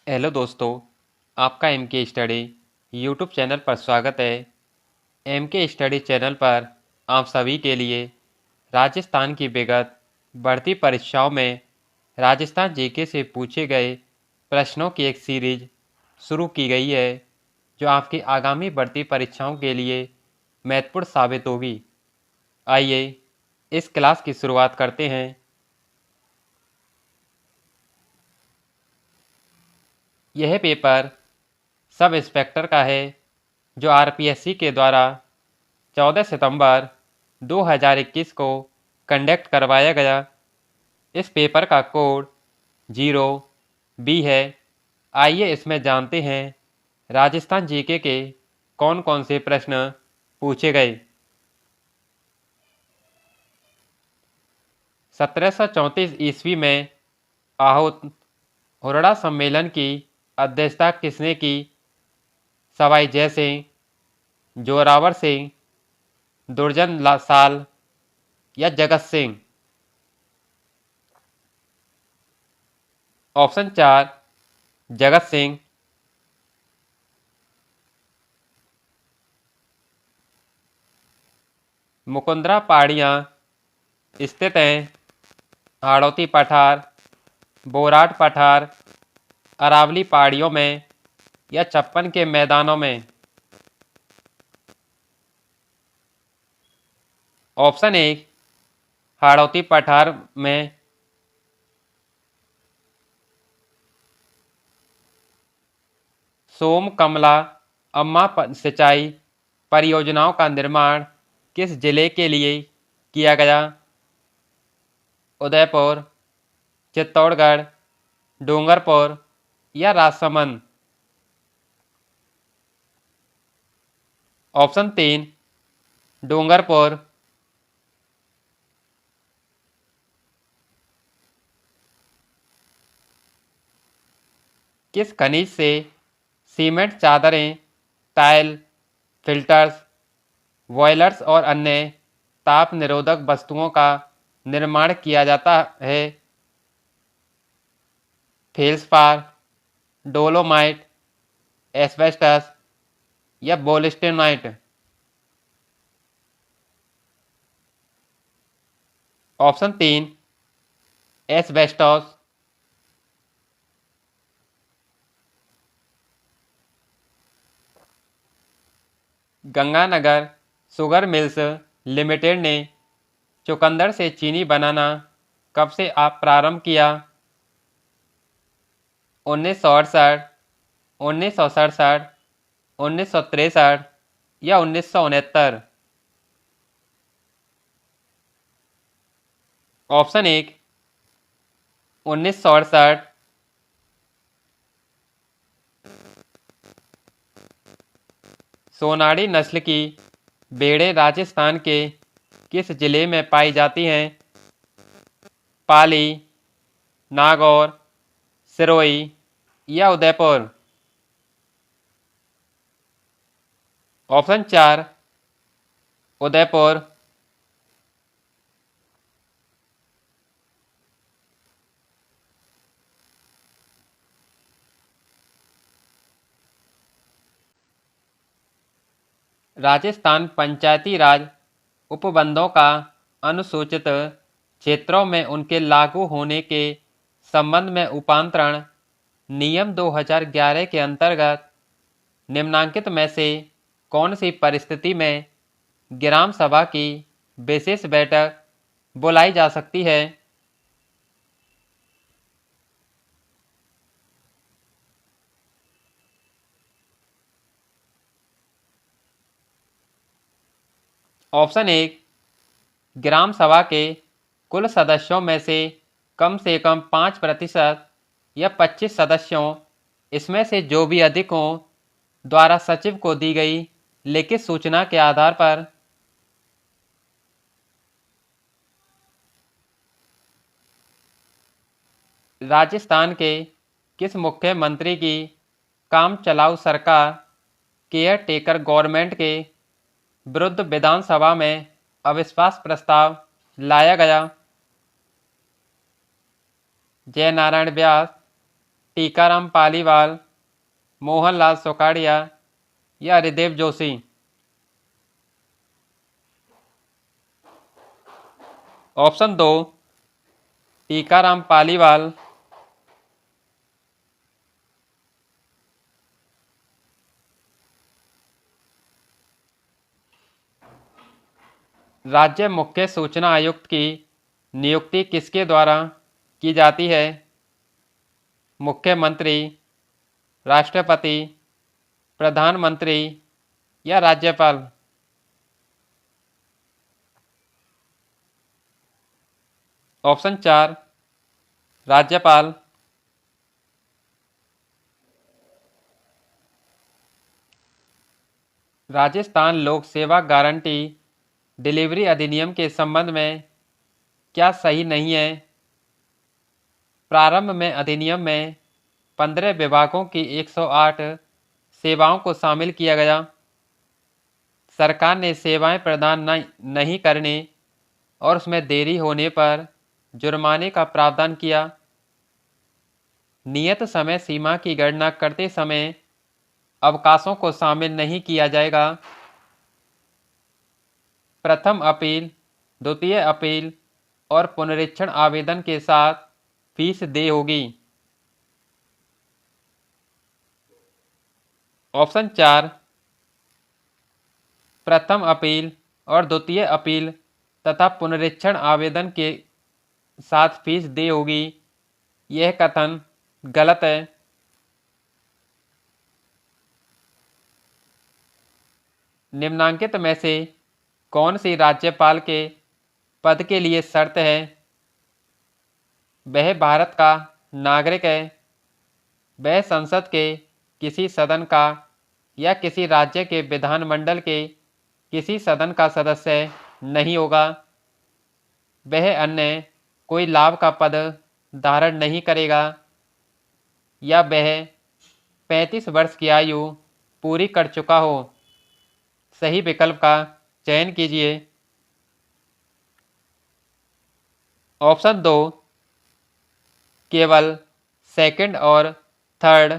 Hello दोस्तों, आपका M के स्टडी यूट्यूब चैनल पर स्वागत है। एम के स्टडी चैनल पर आप सभी के लिए राजस्थान की विगत बढ़ती परीक्षाओं में राजस्थान जीके से पूछे गए प्रश्नों की एक सीरीज शुरू की गई है, जो आपकी आगामी बढ़ती परीक्षाओं के लिए महत्वपूर्ण साबित होगी। आइए इस क्लास की शुरुआत करते हैं। यह पेपर सब इंस्पेक्टर का है, जो आरपीएससी के द्वारा 14 सितंबर 2021 को कंडक्ट करवाया गया। इस पेपर का कोड 0B है। आइए इसमें जानते हैं राजस्थान जीके के कौन कौन से प्रश्न पूछे गए। 1734 ईस्वी में आहूत हुरड़ा सम्मेलन की अध्यक्षता किसने की? सवाई जय सिंह, जोरावर सिंह, दुर्जन साल या जगत सिंह। ऑप्शन 4 जगत सिंह। मुकुंदरा पहाड़ियाँ स्थित हैं हाड़ौती पठार, बोराट पठार, अरावली पहाड़ियों में या छप्पन के मैदानों में। ऑप्शन 1 हाड़ौती पठार में। सोम कमला अम्मा सिंचाई परियोजनाओं का निर्माण किस जिले के लिए किया गया? उदयपुर, चित्तौड़गढ़, डूंगरपुर या राजसमंद। ऑप्शन 3 डूंगरपुर। किस खनिज से सीमेंट चादरें, टाइल, फिल्टर्स, बॉयलर्स और अन्य ताप निरोधक वस्तुओं का निर्माण किया जाता है? फेल्सपार, डोलोमाइट, एस्बेस्टस या wollastonite. Option 3 asbestos. Ganganagar sugar mills limited ने चुकंदर से चीनी बनाना कब से आप प्रारंभ किया? 1968, 1967, 1963 या 1969। ऑप्शन 1 1968। सोनाड़ी नस्ल की भेड़ें राजस्थान के किस जिले में पाई जाती हैं? पाली, नागौर, सिरोही या उदयपुर। ऑप्शन 4 उदयपुर। राजस्थान पंचायती राज उपबंधों का अनुसूचित क्षेत्रों में उनके लागू होने के संबंध में उपांतरण नियम 2011 के अंतर्गत निम्नांकित में से कौन सी परिस्थिति में ग्राम सभा की विशेष बैठक बुलाई जा सकती है? ऑप्शन 1 ग्राम सभा के कुल सदस्यों में से कम 5% या 25 सदस्यों, इसमें से जो भी अधिक हों, द्वारा सचिव को दी गई लिखित सूचना के आधार पर। राजस्थान के किस मुख्यमंत्री की काम चलाऊ सरकार केयर टेकर गवर्नमेंट के विरुद्ध विधानसभा में अविश्वास प्रस्ताव लाया गया? जय नारायण व्यास, टीकाराम पालीवाल, मोहनलाल सोकाड़िया या हरिदेव जोशी? ऑप्शन 2 टीकाराम पालीवाल, राज्य मुख्य सूचना आयुक्त की नियुक्ति किसके द्वारा की जाती है? मुख्यमंत्री, राष्ट्रपति, प्रधानमंत्री या राज्यपाल? ऑप्शन 4 राज्यपाल। राजस्थान लोक सेवा गारंटी डिलीवरी अधिनियम के संबंध में क्या सही नहीं है? प्रारंभ में अधिनियम में 15 विभागों की 108 सेवाओं को शामिल किया गया। सरकार ने सेवाएं प्रदान नहीं करने और उसमें देरी होने पर जुर्माने का प्रावधान किया। नियत समय सीमा की गणना करते समय अवकाशों को शामिल नहीं किया जाएगा। प्रथम अपील, द्वितीय अपील और पुनरीक्षण आवेदन के साथ फीस देय होगी। ऑप्शन 4 प्रथम अपील और द्वितीय अपील तथा पुनरीक्षण आवेदन के साथ फीस देय होगी, यह कथन गलत है। निम्नांकित में से कौन सी राज्यपाल के पद के लिए शर्त है? वह भारत का नागरिक है, वह संसद के किसी सदन का या किसी राज्य के विधानमंडल के किसी सदन का सदस्य नहीं होगा, वह अन्य कोई लाभ का पद धारण नहीं करेगा, या वह 35 वर्ष की आयु पूरी कर चुका हो। सही विकल्प का चयन कीजिए। ऑप्शन 2 केवल सेकंड और थर्ड।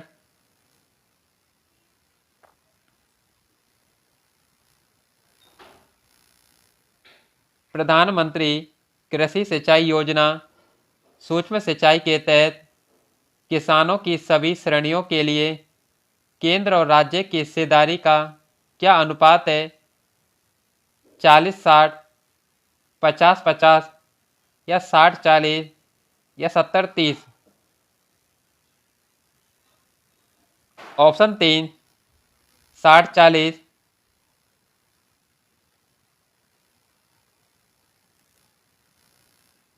प्रधानमंत्री कृषि सिंचाई योजना सूक्ष्म सिंचाई के तहत किसानों की सभी श्रेणियों के लिए केंद्र और राज्य की हिस्सेदारी का क्या अनुपात है? 40-60, 50-50 या 60-40 या 70-30? ऑप्शन 3 60-40।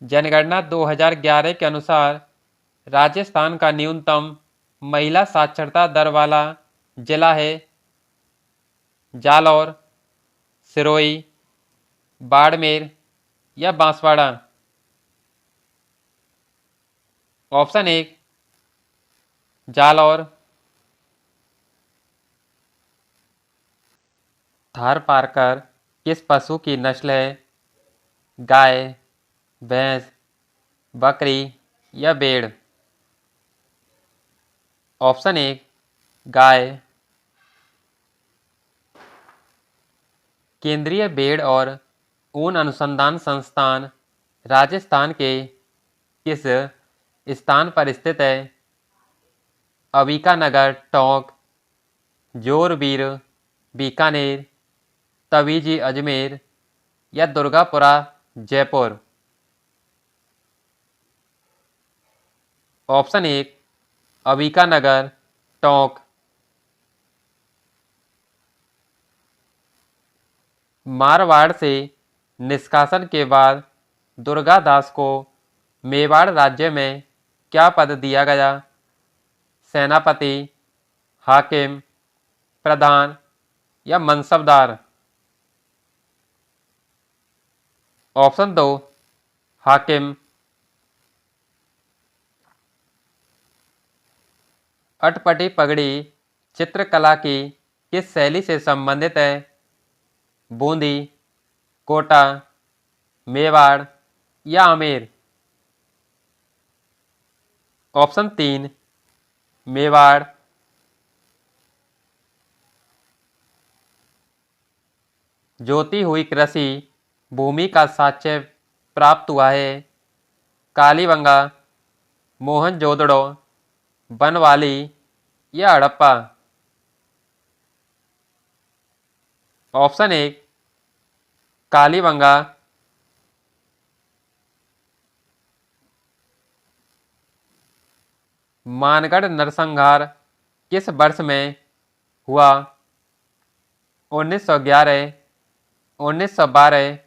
जनगणना 2011 के अनुसार राजस्थान का न्यूनतम महिला साक्षरता दर वाला जिला है जालौर, सिरोही, बाड़मेर या बांसवाड़ा? ऑप्शन 1 जालौर। थारपारकर किस पशु की नस्ल है? गाय, भैंस, बकरी या भेड़? ऑप्शन 1 गाय। केंद्रीय भेड़ और ऊन अनुसंधान संस्थान राजस्थान के किस स्थान पर स्थित है? अविकानगर टोंक, जोरबीर बीकानेर, तवीजी अजमेर या दुर्गापुरा जयपुर? ऑप्शन 1 अविकानगर टोंक। मारवाड़ से निष्कासन के बाद दुर्गादास को मेवाड़ राज्य में क्या पद दिया गया? सेनापति, हाकिम, प्रधान या मनसबदार? ऑप्शन 2 हाकिम। अटपटी पगड़ी चित्रकला की किस शैली से संबंधित है? बूंदी, कोटा, मेवाड़ या आमेर? ऑप्शन 3 मेवाड़, जोती हुई कृषि भूमि का साक्ष्य प्राप्त हुआ है। कालीबंगा, मोहनजोदड़ो, बनवाली या हड़प्पा। ऑप्शन एक कालीबंगा। मानगढ़ नरसंहार किस वर्ष में हुआ? 1911, 1912,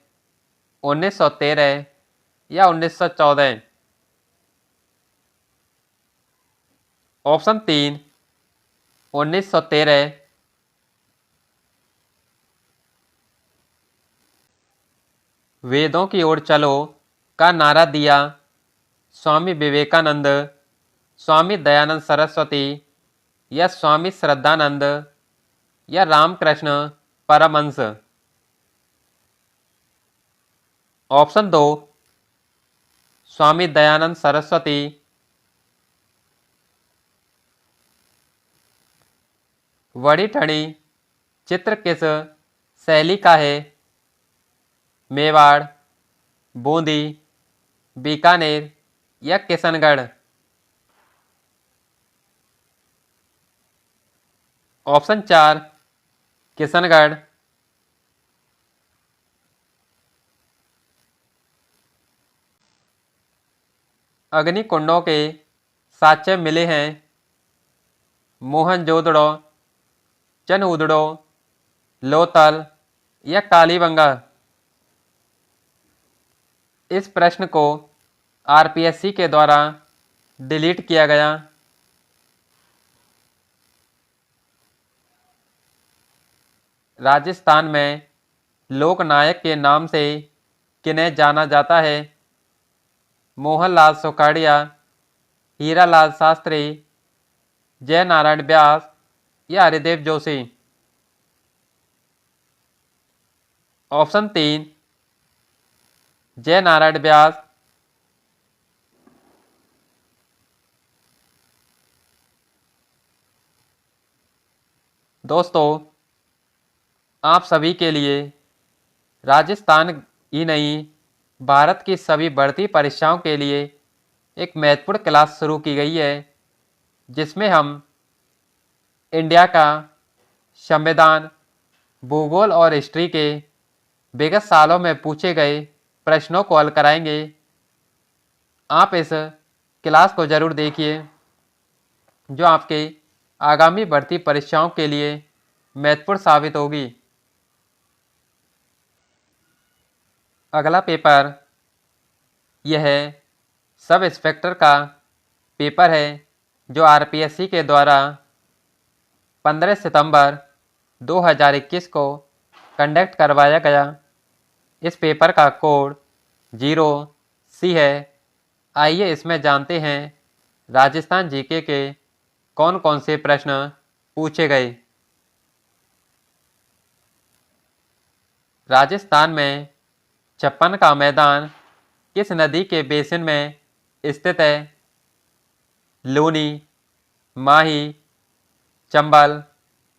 1913 या 1914। ऑप्शन तीन 1913। वेदों की ओर चलो का नारा दिया स्वामी विवेकानंद, स्वामी दयानंद सरस्वती या स्वामी श्रद्धानंद या रामकृष्ण परमहंस। ऑप्शन दो स्वामी दयानंद सरस्वती। वड़ी ठणी चित्र किस शैली का है? मेवाड़, बूंदी, बीकानेर या किशनगढ़। ऑप्शन चार किशनगढ़। अग्निकुंडों के साक्ष्य मिले हैं मोहनजोदड़ो, चनउदड़ो, लोथल या कालीबंगा। इस प्रश्न को आरपीएससी के द्वारा डिलीट किया गया। राजस्थान में लोकनायक के नाम से किन्हें जाना जाता है? मोहनलाल सुखाड़िया, हीरालाल शास्त्री, जय नारायण व्यास या हरिदेव जोशी। ऑप्शन तीन जय नारायण व्यास। दोस्तों, आप सभी के लिए राजस्थान ही नहीं भारत की सभी बढ़ती परीक्षाओं के लिए एक महत्वपूर्ण क्लास शुरू की गई है, जिसमें हम इंडिया का संविधान, भूगोल और हिस्ट्री के विगत सालों में पूछे गए प्रश्नों को हल कराएंगे। आप इस क्लास को ज़रूर देखिए, जो आपके आगामी बढ़ती परीक्षाओं के लिए महत्वपूर्ण साबित होगी। अगला पेपर यह सब इंस्पेक्टर का पेपर है, जो आरपीएससी के द्वारा 15 सितंबर 2021 को कंडक्ट करवाया गया। इस पेपर का कोड 0C है। आइए इसमें जानते हैं राजस्थान जीके के कौन कौन से प्रश्न पूछे गए। राजस्थान में छप्पन का मैदान किस नदी के बेसिन में स्थित है? लूनी, माही, चंबल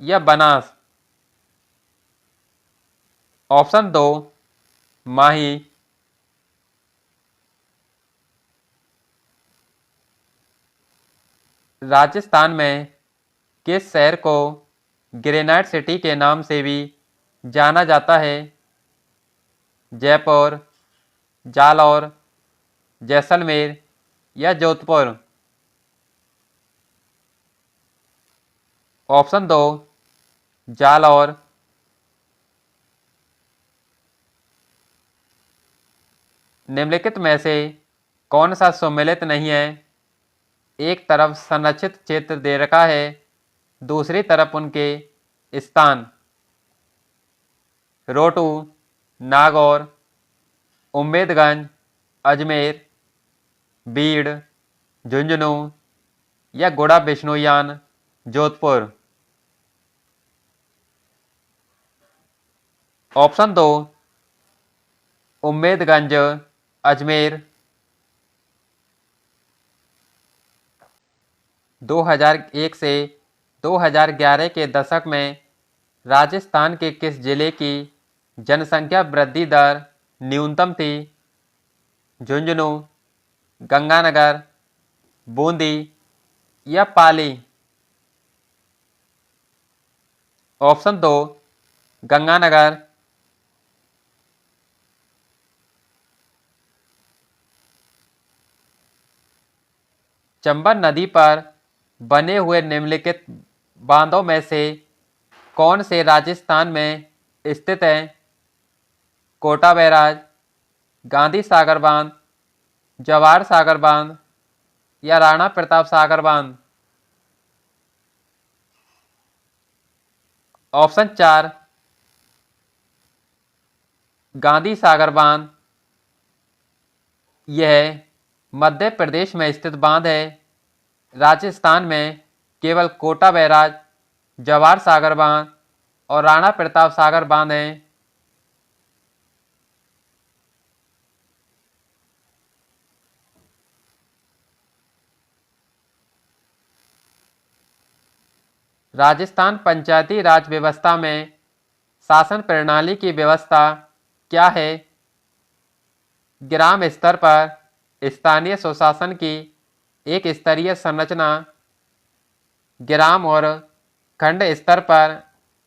या बनास। ऑप्शन दो माही। राजस्थान में किस शहर को ग्रेनाइट सिटी के नाम से भी जाना जाता है? जयपुर, जालौर, जैसलमेर या जोधपुर। ऑप्शन दो जालौर। निम्नलिखित में से कौन सा सम्मिलित नहीं है? एक तरफ संरक्षित क्षेत्र दे रखा है, दूसरी तरफ उनके स्थान। रोटू, नागौर, उम्मेदगंज, अजमेर, बीड़, झुंझुनू या गुड़ा बिश्नोईयान, जोधपुर। ऑप्शन दो उम्मेदगंज, अजमेर। 2001 से 2011 के दशक में राजस्थान के किस जिले की जनसंख्या वृद्धि दर न्यूनतम थी? झुंझुनू, गंगानगर, बूंदी या पाली? ऑप्शन 2 गंगानगर। चंबल नदी पर बने हुए निम्नलिखित बांधों में से कौन से राजस्थान में स्थित है? कोटा बैराज, गांधी सागर बांध, जवाहर सागर बांध या राणा प्रताप सागर बांध? ऑप्शन 4 गांधी सागर बांध। यह मध्य प्रदेश में स्थित बांध है। राजस्थान में केवल कोटा बैराज, जवाहर सागर बांध और राणा प्रताप सागर बांध हैं। राजस्थान पंचायती राज व्यवस्था में शासन प्रणाली की व्यवस्था क्या है? ग्राम स्तर पर स्थानीय स्वशासन की एक स्तरीय संरचना, ग्राम और खंड स्तर पर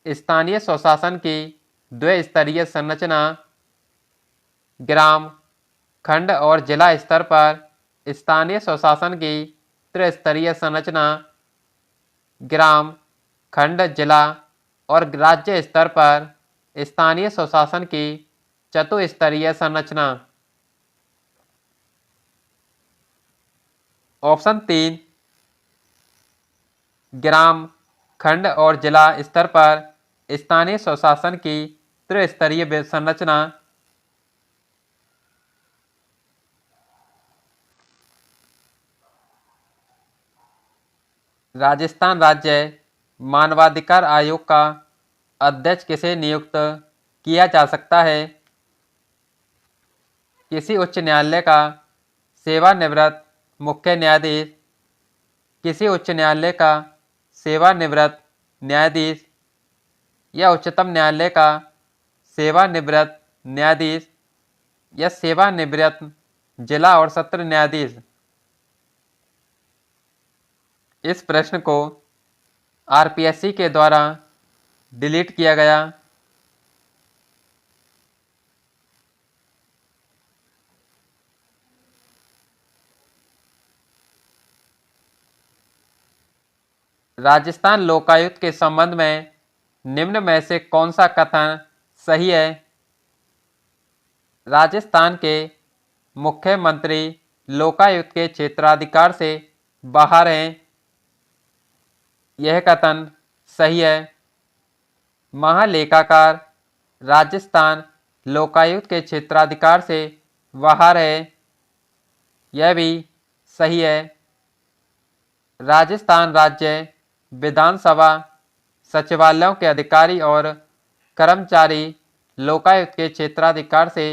स्थानीय स्वशासन की द्विस्तरीय संरचना, ग्राम, खंड और जिला स्तर पर स्थानीय स्वशासन की त्रिस्तरीय संरचना, ग्राम, खंड, जिला और राज्य स्तर पर स्थानीय स्वशासन की चतुस्तरीय संरचना। ऑप्शन 3 ग्राम, खंड और जिला स्तर पर स्थानीय स्वशासन की त्रिस्तरीय संरचना। राजस्थान राज्य मानवाधिकार आयोग का अध्यक्ष किसे नियुक्त किया जा सकता है? किसी उच्च न्यायालय का सेवानिवृत्त मुख्य न्यायाधीश, किसी उच्च न्यायालय का सेवानिवृत्त न्यायाधीश या उच्चतम न्यायालय का सेवानिवृत्त न्यायाधीश या सेवानिवृत्त जिला और सत्र न्यायाधीश? इस प्रश्न को आरपीएससी के द्वारा डिलीट किया गया। राजस्थान लोकायुक्त के संबंध में निम्न में से कौन सा कथन सही है? राजस्थान के मुख्यमंत्री लोकायुक्त के क्षेत्राधिकार से बाहर हैं। यह कथन सही है। महालेखाकार राजस्थान लोकायुक्त के क्षेत्राधिकार से बाहर है। यह भी सही है। राजस्थान राज्य विधानसभा सचिवालयों के अधिकारी और कर्मचारी लोकायुक्त के क्षेत्राधिकार से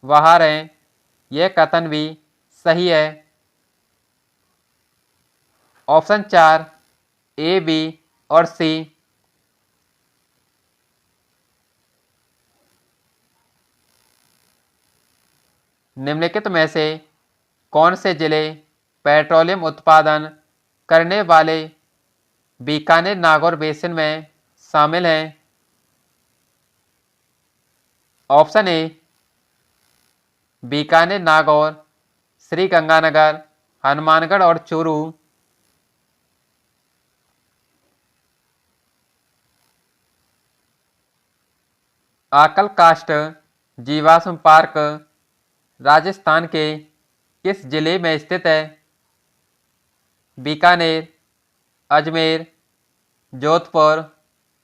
बाहर हैं। यह कथन भी सही है। ऑप्शन 4 ए, बी और सी। निम्नलिखित में से कौन से जिले पेट्रोलियम उत्पादन करने वाले बीकानेर नागौर बेसिन में शामिल हैं? ऑप्शन ए बीकानेर, नागौर, श्री गंगानगर, हनुमानगढ़ और चूरू। आकल कास्ट जीवाश्म पार्क राजस्थान के किस जिले में स्थित है? बीकानेर, अजमेर, जोधपुर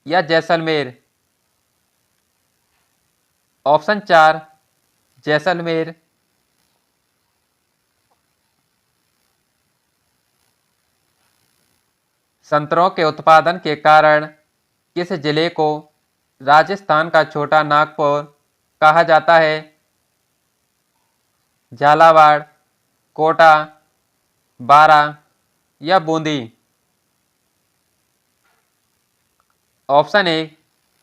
या जैसलमेर? ऑप्शन 4 जैसलमेर। संतरों के उत्पादन के कारण किस जिले को राजस्थान का छोटा नागपुर कहा जाता है? झालावाड़, कोटा, बारा या बूंदी? ऑप्शन ए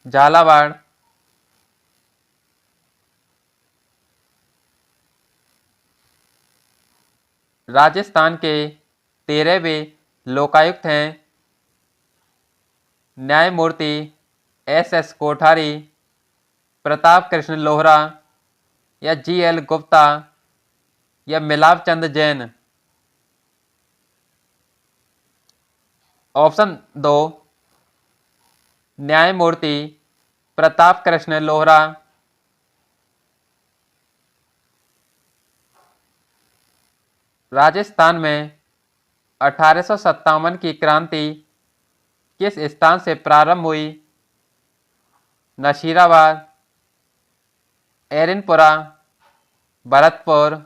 झालावाड़, राजस्थान के 13वें लोकायुक्त हैं न्यायमूर्ति एस कोठारी, प्रताप कृष्ण लोहरा या जी गुप्ता या मिलाप चंद जैन। ऑप्शन दो न्यायमूर्ति प्रताप कृष्ण लोहरा, राजस्थान में 1857 की क्रांति किस स्थान से प्रारंभ हुई? नशीराबाद, एरनपुरा, भरतपुर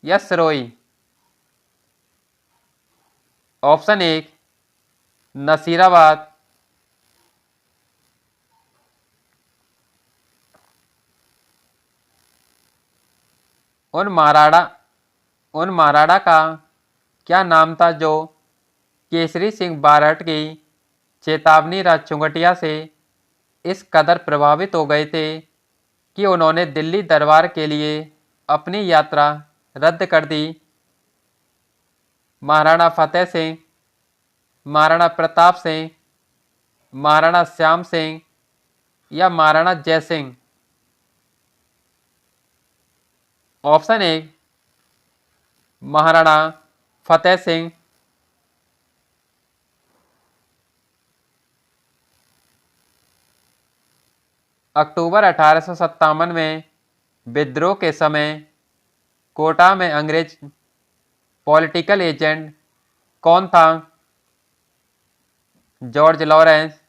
या सिरोही। ऑप्शन एक नसीराबाद, उन महाराणा का क्या नाम था जो केसरी सिंह बारहट की चेतावनी राज चुंगटिया से इस कदर प्रभावित हो गए थे कि उन्होंने दिल्ली दरबार के लिए अपनी यात्रा रद्द कर दी? महाराणा फतेह सिंह, महाराणा प्रताप सिंह, महाराणा श्याम सिंह या महाराणा जय सिंह। ऑप्शन एक महाराणा फतेह सिंह, अक्टूबर 1857 में विद्रोह के समय कोटा में अंग्रेज पॉलिटिकल एजेंट कौन था? George Lawrence,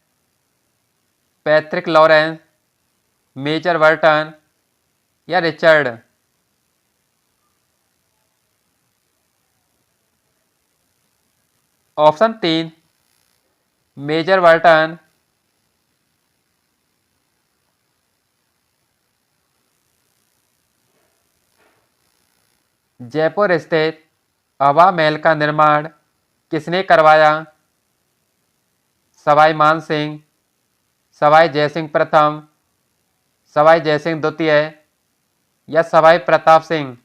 Patrick Lawrence, Major Burton या रिचर्ड। ऑप्शन तीन मेजर वर्टन, जयपुर स्थित हवा महल का निर्माण किसने करवाया? सवाई मान सिंह, सवाई जयसिंह प्रथम, सवाई जयसिंह द्वितीय या सवाई प्रताप सिंह।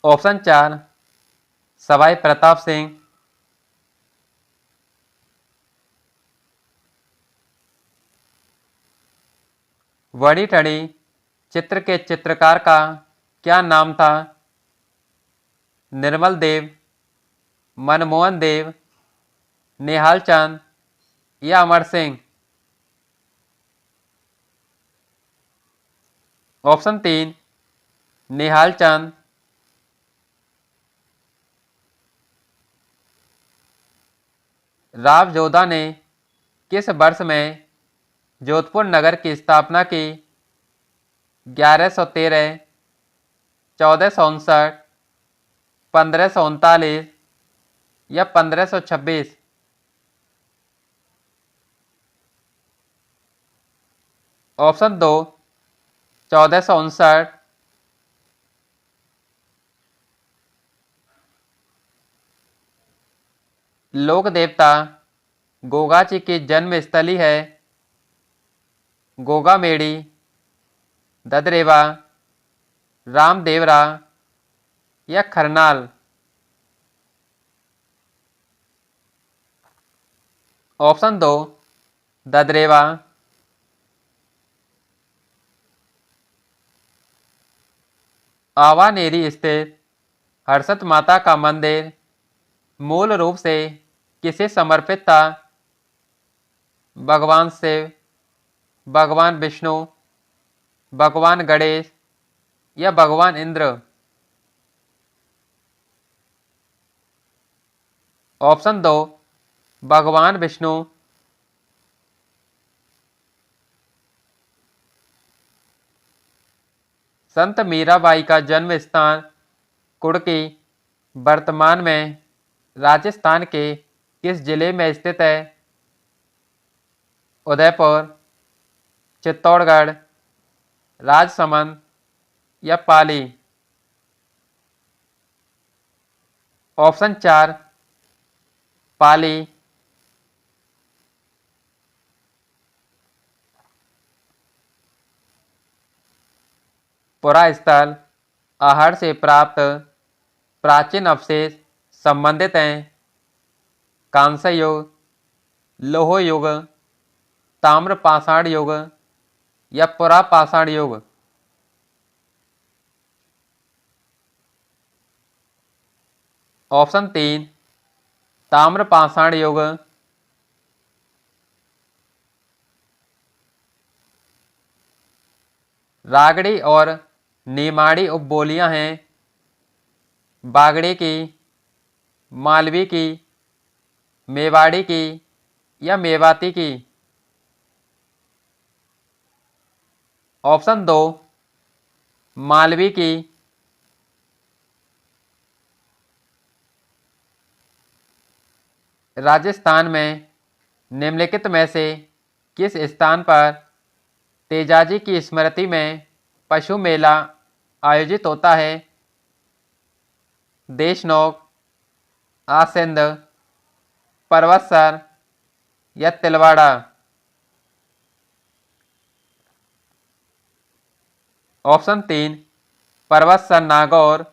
ऑप्शन चार सवाई प्रताप सिंह। वड़ी टड़ी चित्र के चित्रकार का क्या नाम था? निर्मल देव, मनमोहन देव, निहाल चंद या अमर सिंह। ऑप्शन तीन निहाल चंद। राव जोधा ने किस वर्ष में जोधपुर नगर की स्थापना की? 1113, 1459, 1539 या 1526। ऑप्शन दो 1459। लोक देवता गोगा जी की जन्म स्थली है गोगा मेड़ी, ददरेवा, रामदेवरा या खरनाल। ऑप्शन दो ददरेवा। आवानेरी स्थित हर्षद माता का मंदिर मूल रूप से किसे समर्पित था? भगवान शिव, भगवान विष्णु, भगवान गणेश या भगवान इंद्र। ऑप्शन दो भगवान विष्णु। संत मीराबाई का जन्म स्थान कुड़की वर्तमान में राजस्थान के किस जिले में स्थित है? उदयपुर, चित्तौड़गढ़, राजसमंद या पाली। ऑप्शन चार पाली, पुरास्थल, आहड़ से प्राप्त प्राचीन अवशेष संबंधित हैं। कांस्य युग, लोह युग, ताम्र पाषाण युग या पुरा पाषाण युग। ऑप्शन 3 ताम्र पाषाण युग। रागड़ी और नीमाड़ी उपबोलियां हैं। बागड़ी की, मालवी की, मेवाड़ी की या मेवाती की। ऑप्शन 2 मालवी की। राजस्थान में निम्नलिखित में से किस स्थान पर तेजाजी की स्मृति में पशु मेला आयोजित होता है? देशनोक, आसिंद, परवतसर या तिलवाड़ा। ऑप्शन 3 परवतसर नागौर।